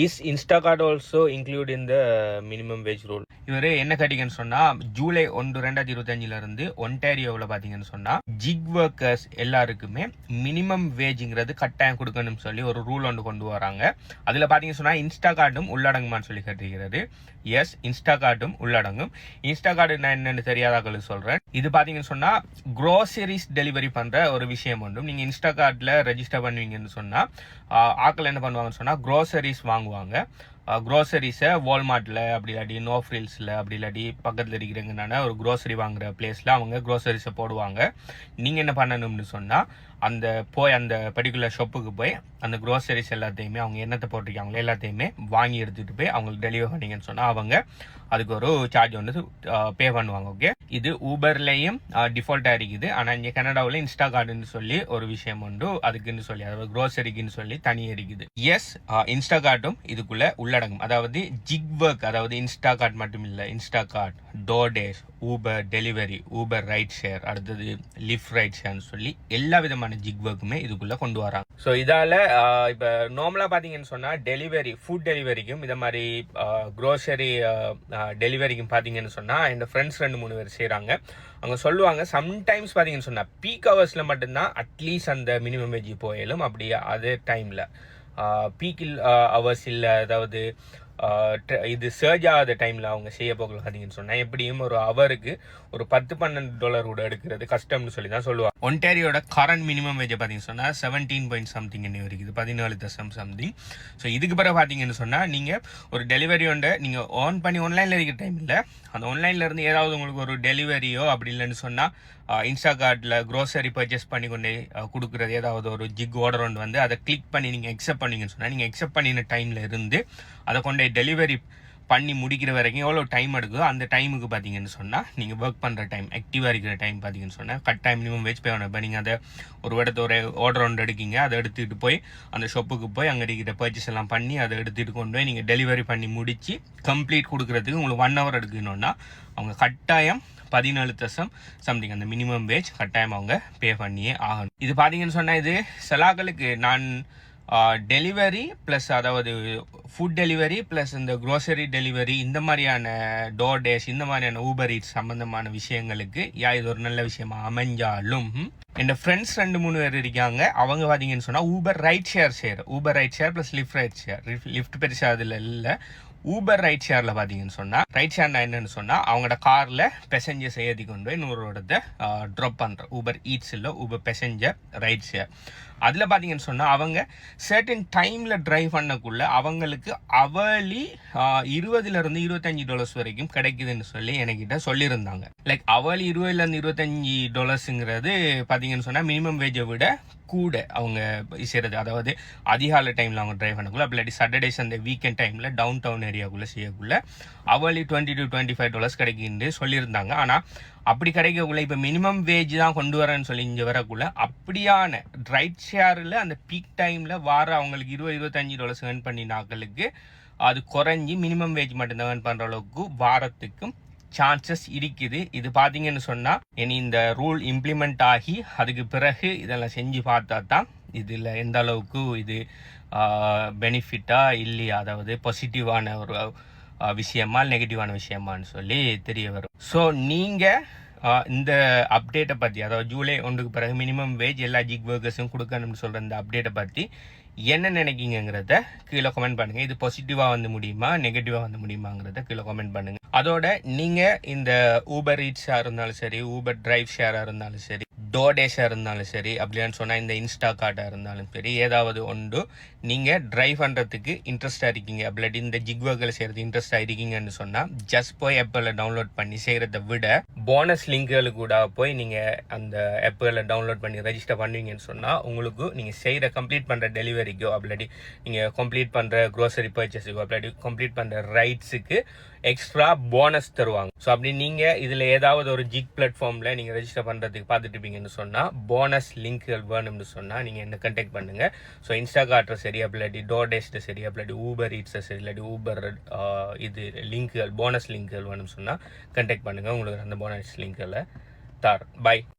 Is Instacart also include in the minimum wage rule. இவர் என்ன கேட்டீங்கன்னு சொன்னா, ஜூலை 1 2025 இருந்து ஒன்டாரியோவில் பார்த்தீங்கன்னு சொன்னா ஜிக் ஒர்க்கர்ஸ் எல்லாருக்குமே மினிமம் வேஜ்ங்கிறது கட்டாயம் கொடுக்கணும்னு சொல்லி ஒரு ரூல் ஒன்று கொண்டு வராங்க. அதில் பார்த்தீங்கன்னு சொன்னா இன்ஸ்டாகார்டும் உள்ளடங்குமான்னு சொல்லி கேட்டிருக்கிறது. எஸ், இன்ஸ்டாகார்டும் உள்ளடங்கும். இன்ஸ்டாகார்டு நான் என்னன்னு தெரியாதாக்களுக்கு சொல்றேன். இது பார்த்தீங்கன்னு சொன்னா க்ரோசரிஸ் டெலிவரி பண்ற ஒரு விஷயம் ஒன்றும். நீங்க இன்ஸ்டாகார்ட்ல ரெஜிஸ்டர் பண்ணுவீங்கன்னு சொன்னா ஆக்கள் என்ன பண்ணுவாங்கன்னு சொன்னா க்ரோசரிஸ் வாங்குவாங்க. க்ரோசரிஸை வால்மார்ட்டில் அப்படி இல்லாட்டி நோ ஃப்ரில்ஸில் அப்படி இல்லாட்டி பக்கத்தில் இருக்கிறவங்கனால ஒரு க்ரோசரி வாங்குற பிளேஸில் அவங்க க்ரோசரிஸை போடுவாங்க. நீங்கள் என்ன பண்ணணும்னு சொன்னால் அந்த பர்டிகுலர் ஷாப்புக்கு போய் அந்த க்ரோசரிஸ் எல்லாத்தையுமே அவங்க என்னத்தை போட்டிருக்காங்களோ எல்லாத்தையுமே வாங்கி எடுத்துகிட்டு போய் அவங்களுக்கு டெலிவரி பண்ணிங்கன்னு சொன்னால் அவங்க அதுக்கு ஒரு சார்ஜ் வந்து பே பண்ணுவாங்க. ஓகே, இது ஊபர்லேயும் டிஃபால்ட்டாக இருக்குது. ஆனால் இங்கே கனடாவில் இன்ஸ்டாகார்டுன்னு சொல்லி ஒரு விஷயம் உண்டு, அதுக்குன்னு சொல்லி அதாவது க்ரோசரிக்குன்னு சொல்லி தனியாக இருக்குது. எஸ், இன்ஸ்டாகார்டும் இதுக்குள்ள உள்ளடங்கும். அதாவது ஜிக் ஒர்க், அதாவது இன்ஸ்டாகார்ட் மட்டும் இல்லை, Instacart, DoorDash, Uber delivery, Uber ride share, அடுத்தது லிஃப்ட் ரைட் ஷேர்னு சொல்லி எல்லா விதமான ஜிக் ஒர்க்குமே இதுக்குள்ள கொண்டு வராங்க. ஸோ இதால இப்போ நார்மலாக பார்த்தீங்கன்னு சொன்னால் டெலிவரி, ஃபுட் டெலிவரிக்கும் இதை மாதிரி க்ரோசரி டெலிவரிக்கும் பார்த்தீங்கன்னு சொன்னால் என் ஃப்ரெண்ட்ஸ் 2-3 பேர் செய்கிறாங்க. அவங்க சொல்லுவாங்க சம்டைம்ஸ் பார்த்தீங்கன்னு சொன்னால் பீக் ஹவர்ஸில் மட்டும்தான் அட்லீஸ்ட் அந்த மினிமம் வேஜ் போயிலும். அப்படி அதே டைமில் பீக் ஹவர்ஸ் இல்லை, அதாவது இது சர்ஜ் ஆகாத டைமில் அவங்க செய்ய போகல பார்த்தீங்கன்னு சொன்னால் எப்படியும் ஒரு ஹவருக்கு ஒரு $10-12 கூட எடுக்கிறது கஷ்டம்னு சொல்லி தான் சொல்லுவாங்க. ஒன்டாரியோட கரண்ட் மினிமம் வேஜை பார்த்தீங்கன்னு சொன்னால் 17.something என்ன இருக்குது, 17.something. ஸோ இதுக்கு பிறகு பார்த்தீங்கன்னு சொன்னால் நீங்கள் ஒரு டெலிவரி ஒன்று நீங்கள் ஆன் பண்ணி ஆன்லைனில் இருக்கிற டைம் இல்லை, அந்த ஆன்லைனில் இருந்து ஏதாவது உங்களுக்கு ஒரு டெலிவரியோ அப்படி இல்லைன்னு சொன்னால் இன்ஸ்டாகார்ட்டில் க்ரோசரி பர்ச்சேஸ் பண்ணி கொண்டு கொடுக்குறது ஏதாவது ஒரு ஜிக் ஆர்டர் ஒன்று வந்து அதை கிளிக் பண்ணி நீங்கள் அக்செப்ட் பண்ணீங்கன்னு சொன்னால் நீங்கள் அக்செப்ட் பண்ணின டைமில் இருந்து அதை கொண்டு டெலிவரி பண்ணி முடிக்கிற வரைக்கும் எவ்வளோ டைம் எடுக்குதோ அந்த டைமுக்கு பார்த்தீங்கன்னு சொன்னால் நீங்கள் ஒர்க் பண்ணுற டைம், ஆக்டிவாக இருக்கிற டைம் பார்த்தீங்கன்னு சொன்னால் கட்டாயம் மினிமம் வேஜ் பே பண்ணணும். இப்போ நீங்கள் அதை ஒரு ஒரு ஆர்டர் ஒன்று எடுக்கீங்க, அதை எடுத்துகிட்டு போய் அந்த ஷாப்புக்கு போய் அங்கே இருக்கிற பர்ச்சேஸ் எல்லாம் பண்ணி அதை எடுத்துகிட்டு கொண்டு போய் நீங்கள் டெலிவரி பண்ணி முடித்து கம்ப்ளீட் கொடுக்குறதுக்கு உங்களுக்கு 1 hour எடுக்கணும்னா அவங்க கட்டாயம் 17.something அந்த மினிமம் வேஜ் கட்டாயம் அவங்க பே பண்ணியே ஆகணும். இது பார்த்தீங்கன்னு சொன்னால் இது சிலாக்களுக்கு நான் டெலிவரி ப்ளஸ் அதாவது ஃபுட் டெலிவரி ப்ளஸ் இந்த க்ரோசரி டெலிவரி இந்த மாதிரியான டோர்டேஷ் இந்த மாதிரியான ஊபர் ஈட்ஸ் சம்பந்தமான விஷயங்களுக்கு இது ஒரு நல்ல விஷயமா அமைஞ்சாலும் என் ஃப்ரெண்ட்ஸ் 2-3 பேர் இருக்காங்க. அவங்க பார்த்தீங்கன்னு சொன்னால் Uber ride share plus lift right share. Lift பெருசாக அதில் இல்லை. ஊபர் ரைட் ஷேரில் பார்த்தீங்கன்னு சொன்னால் ரைட் ஷேர்னா என்னன்னு சொன்னால் அவங்களோட காரில் பெசஞ்சர்ஸ் ஏற்றி கொண்டு போய் இன்னொரு இடத்த ட்ராப் பண்ணுற ஊபர் ஈட்ஸ் இல்லை, ஊபர் பெசஞ்சர் ரைட் ஷேர். அதில் பார்த்தீங்கன்னு சொன்னால் அவங்க சர்டன் டைமில் ட்ரைவ் பண்ணக்குள்ள அவங்களுக்கு அவர்லி $20-25 வரைக்கும் கிடைக்குதுன்னு சொல்லி என்கிட்ட சொல்லியிருந்தாங்க. லைக் அவர்லி $20-25ங்கிறது பார்த்தீங்கன்னு சொன்னால் மினிமம் வேஜை விட கூட அவங்க செய்கிறது. அதாவது அதிகாலை டைமில் அவங்க ட்ரைவ் பண்ணக்குள்ள அப்படி சாட்டர்டேஸ் அந்த வீக்கெண்ட் டைமில் டவுன் டவுன் ஏரியாவுக்குள்ளே செய்யக்குள்ள அவர்லி $20-25 கிடைக்குன்னு சொல்லியிருந்தாங்க. ஆனால் அப்படி கிடைக்கக்குள்ள இப்போ மினிமம் வேஜ் தான் கொண்டு வரேன்னு சொல்லி இங்கே வரக்குள்ள அப்படியான ரைட் ஷேரில் அந்த பீக் டைமில் வார அவங்களுக்கு $20-25 ஏர்ன் பண்ணினாக்களுக்கு அது குறைஞ்சி மினிமம் வேஜ் மட்டும்தான் ஏர்ன் பண்ணுற அளவுக்கு வாரத்துக்கும் சான்சஸ் இருக்குது. இது பார்த்தீங்கன்னு சொன்னால் இனி இந்த ரூல் இம்ப்ளிமெண்ட் ஆகி அதுக்கு பிறகு இதெல்லாம் செஞ்சு பார்த்தா தான் இதில் எந்த அளவுக்கு இது பெனிஃபிட்டா இல்லையா, அதாவது பாசிட்டிவான ஒரு விஷயமா நெகட்டிவான விஷயமானு சொல்லி தெரிய வரும். ஸோ நீங்கள் இந்த அப்டேட்டை பற்றி, அதாவது ஜூலை 1 பிறகு மினிமம் வேஜ் எல்லா ஜிக் ஒர்க்கர்ஸும் கொடுக்கணும்னு சொல்கிற இந்த அப்டேட்டை பற்றி என்ன நினைக்கிங்கிறத கீழே கமெண்ட் பண்ணுங்கள். இது பாசிட்டிவாக வந்து முடியுமா நெகட்டிவாக வந்து முடியுமாங்கிறத கீழே கமெண்ட் பண்ணுங்கள். அதோட நீங்கள் இந்த ஊபர் ஈட்ஸாக இருந்தாலும் சரி, ஊபர் டிரைவ் ஷேராக இருந்தாலும் சரி, டோர்டேஷாக இருந்தாலும் சரி, அப்படின்னு சொன்னால் இந்த இன்ஸ்டாகார்ட்டாக இருந்தாலும் சரி, ஏதாவது ஒன்று நீங்கள் ட்ரைவ் பண்ணுறதுக்கு இன்ட்ரெஸ்டாக இருக்கீங்க, அப்படி இந்த ஜிக் ஒர்க்கில் செய்கிறது இன்ட்ரெஸ்டாக இருக்கீங்கன்னு சொன்னால் ஜஸ்ட் போய் ஆப்பில் டவுன்லோட் பண்ணி செய்கிறத விட போனஸ் லிங்க்குகளுக்கு கூட போய் நீங்கள் அந்த ஆப்பில் டவுன்லோட் பண்ணி ரெஜிஸ்டர் பண்ணுவீங்கன்னு சொன்னால் உங்களுக்கு நீங்கள் செய்கிற கம்ப்ளீட் பண்ணுற டெலிவரிக்கோ அப்படி நீங்கள் கம்ப்ளீட் பண்ணுற க்ரோசரி பர்ச்சேஸுக்கோ அப்படி கம்ப்ளீட் பண்ணுற ரைட்ஸுக்கு எக்ஸ்ட்ரா போனஸ் தருவாங்க. ஸோ அப்படி நீங்கள் இதில் ஏதாவது ஒரு ஜிக் பிளாட்ஃபார்மில் நீங்கள் ரெஜிஸ்டர் பண்ணுறதுக்கு பார்த்துட்டு இருப்பீங்கன்னு சொன்னால் போனஸ் லிங்க்குகள் வேணும்னு சொன்னால் நீங்கள் என்ன கண்டெக்ட் பண்ணுங்கள். ஸோ இன்ஸ்டாகார்ட்டை சரி, அப்படி டோர்டேஷ்ட சரி, அப்படி ஊபர் ஈட்ஸை சரி, இல்லாட்டி ஊபர் இது லிங்க்குகள் போனஸ் லிங்க்குகள் வேணும்னு சொன்னால் கண்டெக்ட் பண்ணுங்கள். உங்களுக்கு அந்த போனஸ் லிங்க்குகளை தார். பை.